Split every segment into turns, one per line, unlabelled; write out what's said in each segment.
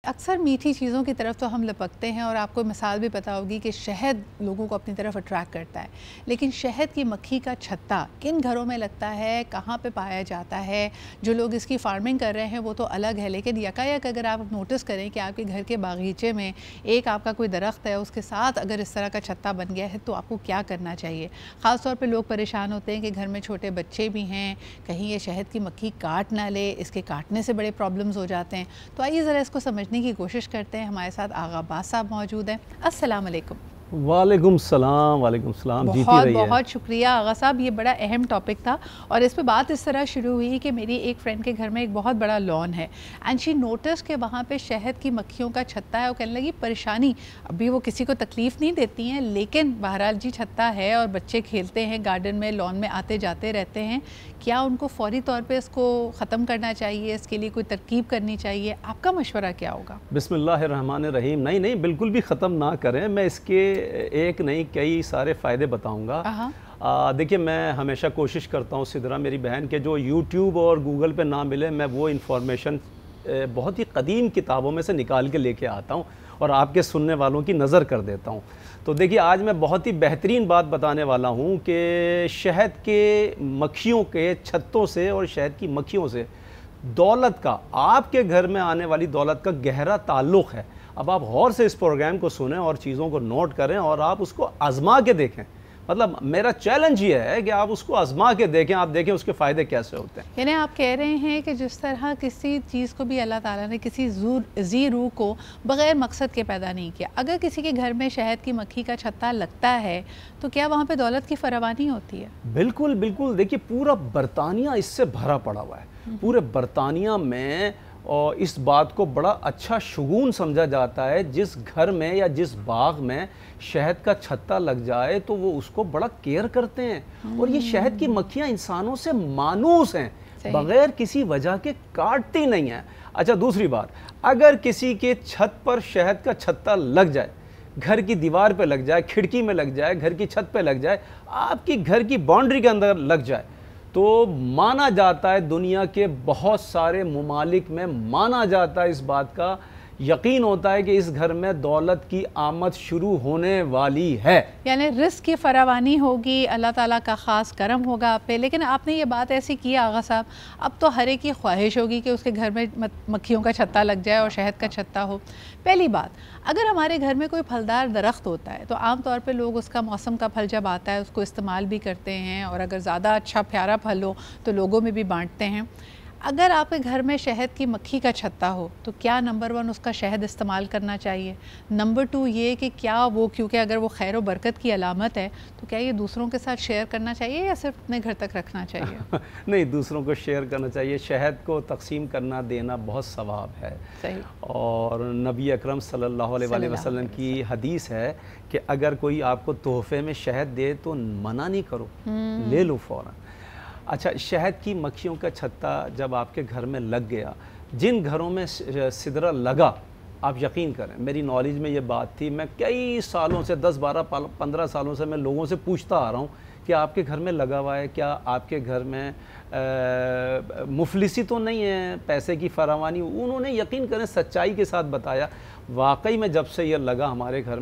अक्सर मीठी चीज़ों की तरफ तो हम लपकते हैं और आपको मिसाल भी पता होगी कि शहद लोगों को अपनी तरफ अट्रैक्ट करता है, लेकिन शहद की मक्खी का छत्ता किन घरों में लगता है, कहाँ पे पाया जाता है। जो लोग इसकी फार्मिंग कर रहे हैं वो तो अलग है, लेकिन यकायक अगर आप नोटिस करें कि आपके घर के बागीचे में एक आपका कोई दरख्त है, उसके साथ अगर इस तरह का छत्ता बन गया है तो आपको क्या करना चाहिए। ख़ास तौर पर लोग परेशान होते हैं कि घर में छोटे बच्चे भी हैं, कहीं ये शहद की मक्खी काट ना ले, इसके काटने से बड़े प्रॉब्लम्स हो जाते हैं। तो आइए ज़रा इसको समझने की कोशिश करते हैं। हमारे साथ आगा अब्बास साहब मौजूद हैं। अस्सलाम वालेकुम।
वालेकुम सलाम। वालेकुम सलाम।
बहुत बहुत शुक्रिया आगा साहब, ये बड़ा अहम टॉपिक था और इस पे बात इस तरह शुरू हुई कि मेरी एक फ्रेंड के घर में एक बहुत बड़ा लॉन है एंड शी नोटिस कि वहाँ पे शहद की मक्खियों का छत्ता है। वो कहने लगी परेशानी, अभी वो किसी को तकलीफ़ नहीं देती हैं, लेकिन बहरहाल जी छत्ता है और बच्चे खेलते हैं गार्डन में, लॉन में आते जाते रहते हैं। क्या उनको फ़ौरी तौर पे इसको ख़त्म करना चाहिए, इसके लिए कोई तरकीब करनी चाहिए? आपका मशवरा क्या होगा?
बिस्मिल्लाहिर्रहमानिर्रहीम। नहीं, बिल्कुल भी ख़त्म ना करें। मैं इसके एक नहीं कई सारे फ़ायदे बताऊंगा। देखिए, मैं हमेशा कोशिश करता हूँ सिदरा मेरी बहन के जो यूट्यूब और गूगल पे ना मिले, मैं वो इन्फॉर्मेशन बहुत ही कदीम किताबों में से निकाल के लेके आता हूँ और आपके सुनने वालों की नज़र कर देता हूँ। तो देखिए, आज मैं बहुत ही बेहतरीन बात बताने वाला हूँ कि शहद के मक्खियों के छत्तों से और शहद की मक्खियों से दौलत का, आपके घर में आने वाली दौलत का गहरा ताल्लुक़ है। अब आप गौर से इस प्रोग्राम को सुनें और चीज़ों को नोट करें और आप उसको आज़मा के देखें। मतलब मेरा चैलेंज ये है कि आप उसको आज़मा के देखें, आप देखें उसके फ़ायदे कैसे होते हैं।
यानी आप कह रहे हैं कि जिस तरह किसी चीज़ को भी अल्लाह ताला ने किसी जी रूह को बग़ैर मकसद के पैदा नहीं किया, अगर किसी के घर में शहद की मक्खी का छत्ता लगता है तो क्या वहाँ पे दौलत की फरावानी होती है?
बिल्कुल बिल्कुल। देखिए, पूरा बरतानिया इससे भरा पड़ा हुआ है। पूरे बरतानिया में और इस बात को बड़ा अच्छा शगुन समझा जाता है, जिस घर में या जिस बाग में शहद का छत्ता लग जाए तो वो उसको बड़ा केयर करते हैं। और ये शहद की मक्खियाँ इंसानों से मानूस हैं, बग़ैर किसी वजह के काटती नहीं हैं। अच्छा, दूसरी बात, अगर किसी के छत पर शहद का छत्ता लग जाए, घर की दीवार पे लग जाए, खिड़की में लग जाए, घर की छत पे लग जाए, आपकी घर की बाउंड्री के अंदर लग जाए, तो माना जाता है, दुनिया के बहुत सारे ममालिक में माना जाता है, इस बात का यकीन होता है कि इस घर में दौलत की आमद शुरू होने वाली है।
यानी रिस्क की फरावानी होगी, अल्लाह ताला का ख़ास करम होगा आप पे। लेकिन आपने ये बात ऐसी की आगा साहब, अब तो हर एक की ख्वाहिश होगी कि उसके घर में मक्खियों का छत्ता लग जाए और शहद का छत्ता हो। पहली बात, अगर हमारे घर में कोई फलदार दरख्त होता है तो आम तौर पे लोग उसका मौसम का फल जब आता है उसको इस्तेमाल भी करते हैं और अगर ज़्यादा अच्छा प्यारा फल हो तो लोगों में भी बांटते हैं। अगर आपके घर में शहद की मक्खी का छत्ता हो तो क्या नंबर 1 उसका शहद इस्तेमाल करना चाहिए, नंबर 2 ये कि क्या वो, क्योंकि अगर वो खैर व बरकत की अलामत है तो क्या ये दूसरों के साथ शेयर करना चाहिए या सिर्फ अपने घर तक रखना चाहिए?
नहीं, दूसरों को शेयर करना चाहिए। शहद को तकसीम करना देना बहुत सवाब है। सही। और नबी अकरम सल्लल्लाहु अलैहि वसल्लम की हदीस है कि अगर कोई आपको तोहफे में शहद दे तो मना नहीं करो, ले लो फ़ौरन। अच्छा, शहद की मक्खियों का छत्ता जब आपके घर में लग गया, जिन घरों में सिदरा लगा, आप यकीन करें, मेरी नॉलेज में ये बात थी, मैं कई सालों से 10, 12, 15 सालों से मैं लोगों से पूछता आ रहा हूँ कि आपके घर में लगा हुआ है क्या, आपके घर में मुफलिसी तो नहीं है, पैसे की फरावानी। उन्होंने यकीन करें सच्चाई के साथ बताया, वाकई में जब से ये लगा हमारे घर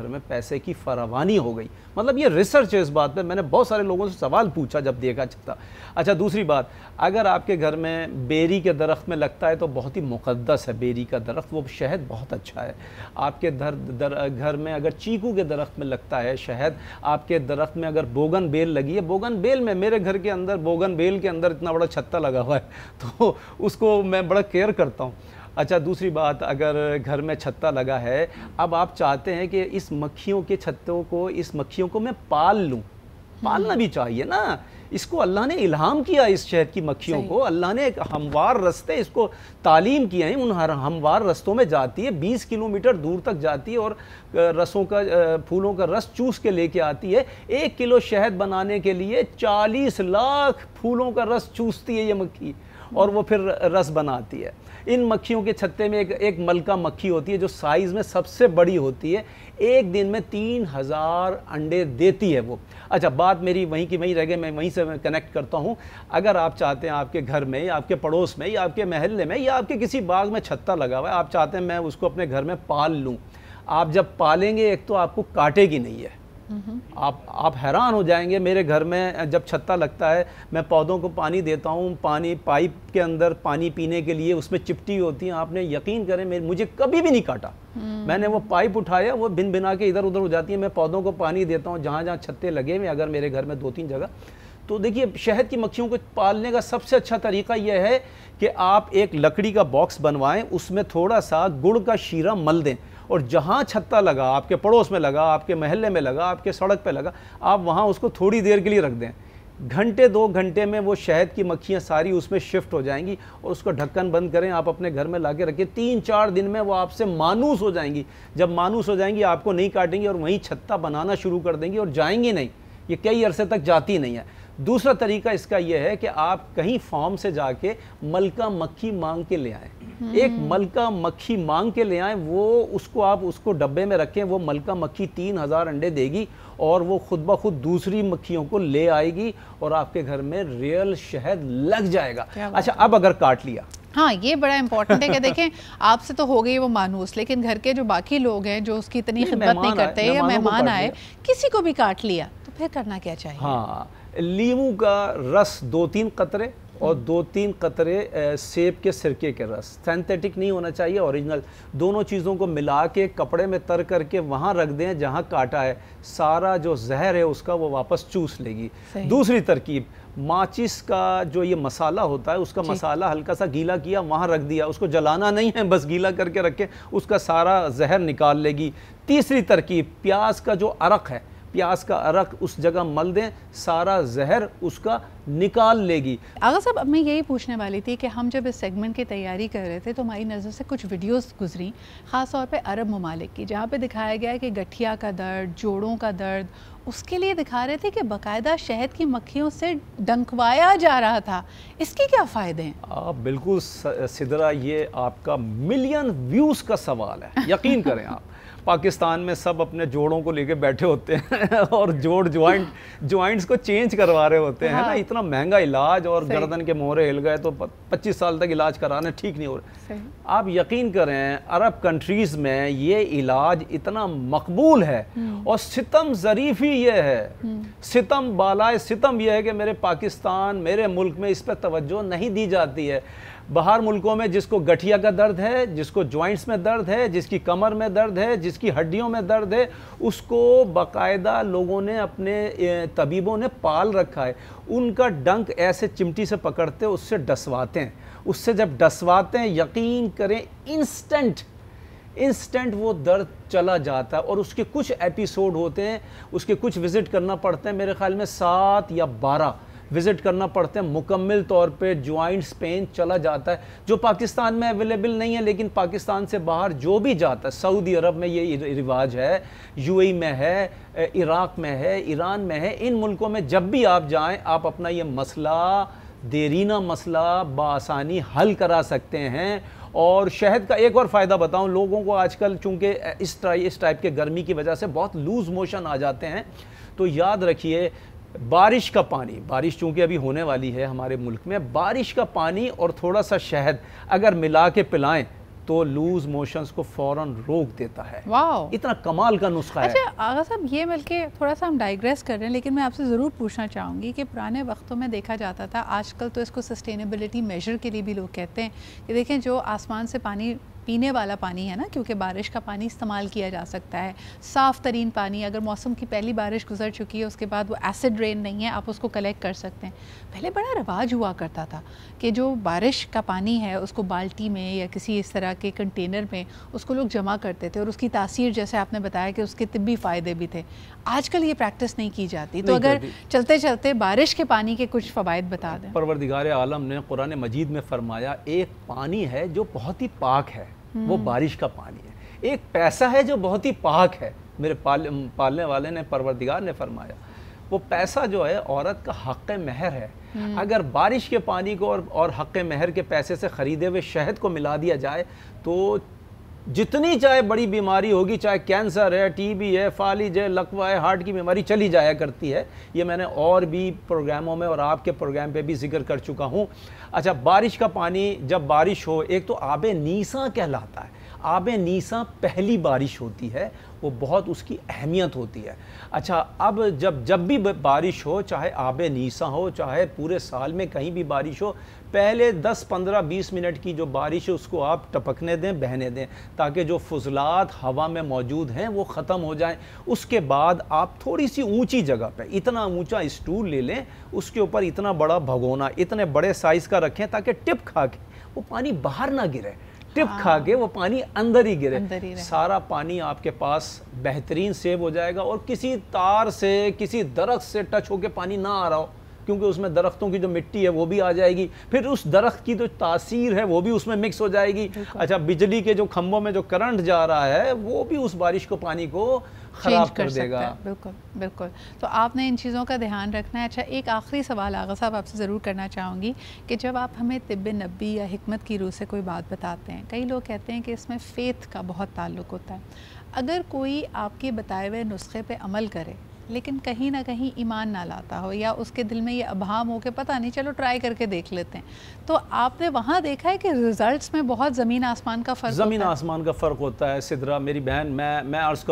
में पैसे की फरावानी हो गई। मतलब ये रिसर्च है इस बात पे, मैंने बहुत सारे लोगों से सवाल पूछा जब देखा छत्ता। अच्छा, दूसरी बात, अगर आपके घर में बेरी के दरख्त में लगता है तो बहुत ही मुक़द्दस है बेरी का दरख्त, वो शहद बहुत अच्छा है। आपके घर में अगर चीकू के दरख्त में लगता है शहद, आपके दरख्त में अगर बोगन बेल लगी है, बोगन बेल में, मेरे घर के अंदर बोगन बेल के अंदर इतना बड़ा छत्ता लगा हुआ है तो उसको मैं बड़ा केयर करता हूँ। अच्छा, दूसरी बात, अगर घर में छत्ता लगा है, अब आप चाहते हैं कि इस मक्खियों के छत्तों को, इस मक्खियों को मैं पाल लूँ, पालना भी चाहिए ना। इसको अल्लाह ने इल्हाम किया, इस शहद की मक्खियों को अल्लाह ने एक हमवार रस्ते इसको तालीम किए हैं, उन हमवार रस्तों में जाती है, 20 किलोमीटर दूर तक जाती है और रसों का, फूलों का रस चूस के लेके आती है। 1 किलो शहद बनाने के लिए 40 लाख फूलों का रस चूसती है ये मक्खी। और वो फिर रस बनाती है। इन मक्खियों के छत्ते में एक मलका मक्खी होती है जो साइज़ में सबसे बड़ी होती है, एक दिन में 3000 अंडे देती है वो। अच्छा, बात मेरी वहीं की वहीं रह गई, मैं वहीं से कनेक्ट करता हूँ। अगर आप चाहते हैं आपके घर में या आपके पड़ोस में या आपके महल्ले में या आपके किसी बाग में छत्ता लगा हुआ है, आप चाहते हैं मैं उसको अपने घर में पाल लूँ, आप जब पालेंगे एक तो आपको काटेगी नहीं है, आप हैरान हो जाएंगे। मेरे घर में जब छत्ता लगता है, मैं पौधों को पानी देता हूँ, पानी पाइप के अंदर पानी पीने के लिए उसमें चिपटी होती है, आपने यकीन करें मुझे कभी भी नहीं काटा। मैंने वो पाइप उठाया, वो भिन भिना के इधर उधर हो जाती है। मैं पौधों को पानी देता हूँ जहाँ जहाँ छत्ते लगे हुए, अगर मेरे घर में 2-3 जगह। तो देखिए, शहद की मक्खियों को पालने का सबसे अच्छा तरीका यह है कि आप एक लकड़ी का बॉक्स बनवाएं, उसमें थोड़ा सा गुड़ का शीरा मल दें, और जहाँ छत्ता लगा, आपके पड़ोस में लगा, आपके महल्ले में लगा, आपके सड़क पे लगा, आप वहाँ उसको थोड़ी देर के लिए रख दें। घंटे 2 घंटे में वो शहद की मक्खियाँ सारी उसमें शिफ्ट हो जाएंगी, और उसको ढक्कन बंद करें, आप अपने घर में ला के रखें। 3-4 दिन में वो आपसे मानूस हो जाएंगी। जब मानूस हो जाएंगी, आपको नहीं काटेंगी और वहीं छत्ता बनाना शुरू कर देंगी और जाएंगी नहीं, ये कई अरसे तक जाती नहीं है। दूसरा तरीका इसका यह है कि आप कहीं फार्म से जाके मलका मक्खी मांग के ले आएँ। एक मलका मक्खी मांग के ले आएँ, वो उसको डब्बे में रखें, वो मलका मक्खी 3000 अंडे देगी और वो खुद ब खुद दूसरी मक्खियों को ले आएगी और आपके घर में रियल शहद लग जाएगा। अच्छा, अब अगर काट लिया,
हाँ, ये बड़ा इंपॉर्टेंट है कि देखें, आपसे तो हो गई वो मानूस, लेकिन घर के जो बाकी लोग हैं जो उसकी इतनी खिदमत नहीं करते, या मेहमान आए, किसी को भी काट लिया, तो फिर करना क्या चाहिए?
हाँ, नींबू का रस 2-3 कतरे और 2-3 कतरे सेब के सिरके के रस, सिंथेटिक नहीं होना चाहिए, ओरिजिनल, दोनों चीज़ों को मिला के कपड़े में तर करके वहाँ रख दें जहाँ काटा है, सारा जो जहर है उसका वो वापस चूस लेगी। दूसरी तरकीब, माचिस का जो ये मसाला होता है, उसका मसाला हल्का सा गीला किया, वहाँ रख दिया, उसको जलाना नहीं है, बस गीला करके रखें, उसका सारा जहर निकाल लेगी। तीसरी तरकीब, प्याज का जो अरक है, प्याज का अरक उस जगह मल दें, सारा जहर उसका निकाल लेगी।
आगा साहब, अब मैं यही पूछने वाली थी कि हम जब इस सेगमेंट की तैयारी कर रहे थे तो हमारी नज़र से कुछ वीडियोस गुजरी, ख़ास तौर पे अरब ममालिक की, जहाँ पे दिखाया गया है कि गठिया का दर्द, जोड़ों का दर्द, उसके लिए दिखा रहे थे कि बाकायदा शहद की मक्खियों से डंकवाया जा रहा था। इसके क्या फ़ायदे हैं?
आप बिल्कुल सिदरा, ये आपका मिलियन व्यूज़ का सवाल है। यकीन करें आप, पाकिस्तान में सब अपने जोड़ों को लेके बैठे होते हैं और जॉइंट्स को चेंज करवा रहे होते हैं। हाँ। ना, इतना महंगा इलाज, और गर्दन के मोहरे हिल गए तो 25 साल तक इलाज कराने ठीक नहीं हो रहे। आप यकीन करें, अरब कंट्रीज़ में ये इलाज इतना मकबूल है, और सितम ज़रीफ़ी ये है, सितम बालाए सितम ये है कि मेरे पाकिस्तान, मेरे मुल्क में इस पर तवज्जो नहीं दी जाती है। बाहर मुल्कों में जिसको गठिया का दर्द है, जिसको जॉइंट्स में दर्द है, जिसकी कमर में दर्द है, जिसकी हड्डियों में दर्द है, उसको बाकायदा लोगों ने, अपने तबीबों ने पाल रखा है। उनका डंक ऐसे चिमटी से पकड़ते, उससे डसवाते हैं, उससे जब डसवाते हैं, यकीन करें इंस्टेंट वो दर्द चला जाता है। और उसके कुछ एपिसोड होते हैं, उसके कुछ विज़िट करना पड़ते हैं, मेरे ख्याल में 7 या 12 विज़िट करना पड़ते हैं, मुकम्मल तौर पे जॉइंट्स पेन चला जाता है, जो पाकिस्तान में अवेलेबल नहीं है। लेकिन पाकिस्तान से बाहर जो भी जाता है, सऊदी अरब में ये रिवाज है, यूएई में है, इराक़ में है, ईरान में है, इन मुल्कों में जब भी आप जाएं, आप अपना ये मसला, देरीना मसला बासानी हल करा सकते हैं। और शहद का एक और फ़ायदा बताऊं, लोगों को आजकल चूँकि इस टाइप के गर्मी की वजह से बहुत लूज़ मोशन आ जाते हैं, तो याद रखिए, बारिश का पानी, बारिश चूँकि अभी होने वाली है हमारे मुल्क में, बारिश का पानी और थोड़ा सा शहद अगर मिला के पिलाएं तो लूज मोशंस को फ़ौरन रोक देता है।
वाह,
इतना कमाल का नुस्खा है।
अच्छा आगा साहब, ये मिलके थोड़ा सा हम डाइग्रेस कर रहे हैं, लेकिन मैं आपसे ज़रूर पूछना चाहूँगी कि पुराने वक्तों में देखा जाता था, आजकल तो इसको सस्टेनेबिलिटी मेजर के लिए भी लोग कहते हैं कि देखें, जो आसमान से पानी, पीने वाला पानी है ना, क्योंकि बारिश का पानी इस्तेमाल किया जा सकता है, साफ़ तरीन पानी, अगर मौसम की पहली बारिश गुजर चुकी है, उसके बाद वो एसिड रेन नहीं है, आप उसको कलेक्ट कर सकते हैं। पहले बड़ा रिवाज हुआ करता था कि जो बारिश का पानी है उसको बाल्टी में या किसी इस तरह के कंटेनर में उसको लोग जमा करते थे, और उसकी तासीर, जैसे आपने बताया कि उसके तिब्बी फ़ायदे भी थे। आजकल ये प्रैक्टिस नहीं की जाती, तो अगर चलते चलते बारिश के पानी के कुछ फ़वाइद बता दें।
परवरदिगार आलम ने कुरान मजीद में फरमाया, एक पानी है जो बहुत ही पाक है, वो बारिश का पानी है। एक पैसा है जो बहुत ही पाक है, मेरे पालने वाले ने, परवरदिगार ने फरमाया। वो पैसा जो है औरत का हक़ महर है। अगर बारिश के पानी को और हक़ महर के पैसे से ख़रीदे हुए शहद को मिला दिया जाए तो जितनी चाहे बड़ी बीमारी होगी, चाहे कैंसर है, टीबी है, फालिज है, लकवा है, हार्ट की बीमारी चली जाया करती है। ये मैंने और भी प्रोग्रामों में और आपके प्रोग्राम पे भी जिक्र कर चुका हूँ। अच्छा, बारिश का पानी जब बारिश हो, एक तो आबे नीसा कहलाता है। आबे नीसा पहली बारिश होती है, वो बहुत उसकी अहमियत होती है। अच्छा, अब जब भी बारिश हो, चाहे आबे नीसा हो, चाहे पूरे साल में कहीं भी बारिश हो, पहले 10, 15, 20 मिनट की जो बारिश है उसको आप टपकने दें, बहने दें, ताकि जो फुजलात हवा में मौजूद हैं वो ख़त्म हो जाएं। उसके बाद आप थोड़ी सी ऊंची जगह पे इतना ऊंचा स्टूल ले लें, उसके ऊपर इतना बड़ा भगोना इतने बड़े साइज़ का रखें ताकि टिप खा के वो पानी बाहर ना गिरे, टिप खा के वो पानी अंदर ही गिरे। सारा पानी आपके पास बेहतरीन सेव हो जाएगा और किसी तार से, किसी दरख्त से टच होके पानी ना आ रहा हो, क्योंकि उसमें दरख्तों की जो मिट्टी है वो भी आ जाएगी, फिर उस दरख्त की जो तासीर है वो भी उसमें मिक्स हो जाएगी। अच्छा, बिजली के जो खंभों में जो करंट जा रहा है वो भी उस बारिश को पानी को ख़राब कर देगा।
बिल्कुल बिल्कुल, तो आपने इन चीज़ों का ध्यान रखना है। अच्छा, एक आखिरी सवाल आगा साहब आपसे ज़रूर करना चाहूँगी कि जब आप हमें तिब्ब नबी या हिकमत की रूह से कोई बात बताते हैं, कई लोग कहते हैं कि इसमें फ़ेथ का बहुत ताल्लुक़ होता है। अगर कोई आपके बताए हुए नुस्खे पे अमल करे लेकिन कहीं ना कहीं ईमान ना लाता हो या उसके दिल में ये अभाम हो कि पता नहीं, चलो ट्राई करके देख लेते हैं, तो आपने वहाँ देखा है कि रिज़ल्ट्स में बहुत ज़मीन आसमान का फ़र्क
ज़मीन आसमान का फ़र्क होता है। सिद्रा मेरी बहन, मैं अर्ज़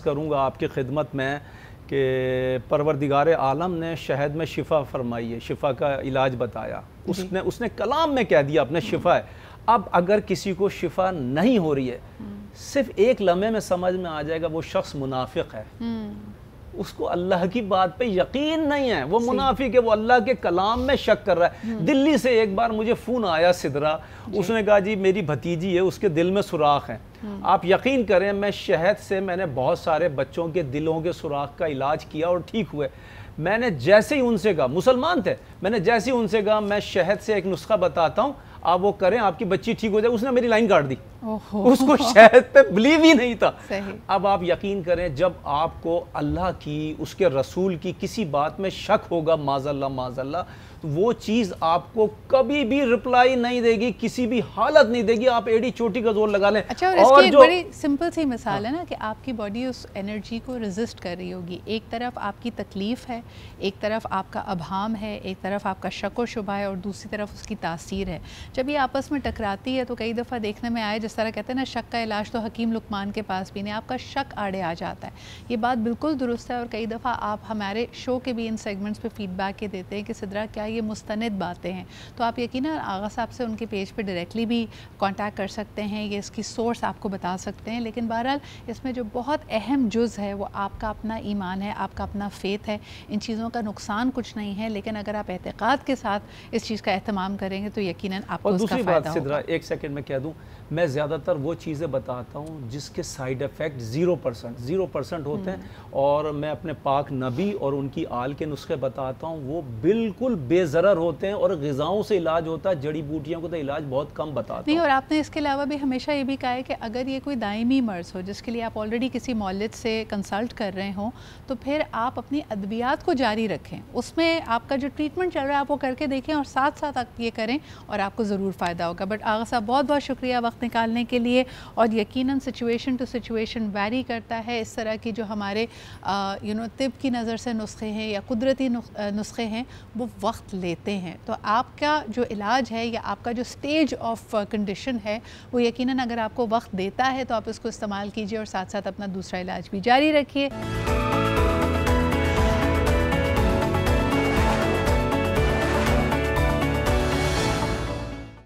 करूँगा आपकी खिदमत में कि परवरदिगार आलम ने शहद में शिफा फरमाई है, शिफा का इलाज बताया। उसने कलाम में कह दिया अपने शिफा है। अब अगर किसी को शिफा नहीं हो रही है, सिर्फ एक लम्हे में समझ में आ जाएगा वो शख्स मुनाफिक है, उसको अल्लाह की बात पे यकीन नहीं है, वो मुनाफिक है, वो अल्लाह के कलाम में शक कर रहा है। दिल्ली से एक बार मुझे फ़ोन आया सिदरा, उसने कहा जी मेरी भतीजी है, उसके दिल में सुराख है। आप यकीन करें, मैं शहद से मैंने बहुत सारे बच्चों के दिलों के सुराख का इलाज किया और ठीक हुए। मैंने जैसे ही उनसे कहा, मुसलमान थे, मैंने जैसे ही उनसे कहा मैं शहद से एक नुस्खा बताता हूँ, आप वो करें, आपकी बच्ची ठीक हो जाए, उसने मेरी लाइन काट दी। उसको शहद पे बिलीव ही नहीं था। अब आप यकीन करें, जब आपको अल्लाह की, उसके रसूल की किसी बात में शक होगा, माज़ल्ला माज़ल्ला, वो चीज़ आपको कभी भी रिप्लाई नहीं देगी, किसी भी हालत नहीं देगी, आप एड़ी चोटी का जोर लगा लें।
अच्छा, और इसकी बड़ी सिंपल सी मिसाल है ना कि आपकी बॉडी उस एनर्जी को रेजिस्ट कर रही होगी। एक तरफ आपकी तकलीफ़ है, एक तरफ आपका अभाम है, एक तरफ आपका शक व शुबा है और दूसरी तरफ उसकी तासीर है। जब ये आपस में टकराती है तो कई दफ़ा देखने में आए, जिस तरह कहते हैं ना, शक का इलाज तो हकीम लुकमान के पास भी नहीं, आपका शक आड़े आ जाता है। ये बात बिल्कुल दुरुस्त है और कई दफ़ा आप हमारे शो के भी इन सेगमेंट्स पे फीडबैक के देते हैं कि सिद्रा क्या ये मुस्तनद बातें हैं, तो आप यकीनन आगा साहब से उनके पेज पे डायरेक्टली भी कांटेक्ट कर सकते हैं, ये इसकी सोर्स आपको बता सकते हैं। लेकिन बहरहाल इसमें जो बहुत अहम जुज़ है वो आपका अपना ईमान है, आपका अपना फ़ेथ है। इन चीज़ों का नुकसान कुछ नहीं है, लेकिन अगर आप एहतिकाद के साथ इस चीज़ का एहतमाम करेंगे तो यकीनन आपको उसका फ़ायदा होगा।
दूसरी बात सिद्रा, एक सेकंड में कह दूं, मैं ज़्यादातर वो चीज़ें बताता हूँ जिसके साइड इफ़ेक्ट 0% होते हैं, और मैं अपने पाक नबी और उनकी आल के नुस्खे बताता हूँ, वो बिल्कुल बेज़रर होते हैं और ग़िज़ाओं से इलाज होता है, जड़ी बूटियों को तो इलाज बहुत कम बताता
नहीं। और आपने इसके अलावा भी हमेशा ये भी कहा है कि अगर ये कोई दायमी मर्ज़ हो जिसके लिए आप ऑलरेडी किसी मौलिद से कंसल्ट कर रहे हों, तो फिर आप अपनी अद्वियात को जारी रखें, उसमें आपका जो ट्रीटमेंट चल रहा है आप वो करके देखें और साथ साथ आप ये करें और आपको ज़रूर फ़ायदा होगा। बट आगा साहब, बहुत बहुत शुक्रिया वक्त निकालने के लिए। और यकीनन सिचुएशन टू सिचुएशन वैरी करता है। इस तरह की जो हमारे तिब की नज़र से नुस्खे हैं या कुदरती नुस्खे हैं वो वक्त लेते हैं। तो आपका जो इलाज है या आपका जो स्टेज ऑफ कंडीशन है वो यकीनन अगर आपको वक्त देता है तो आप इसको इस्तेमाल कीजिए और साथ साथ अपना दूसरा इलाज भी जारी रखिए।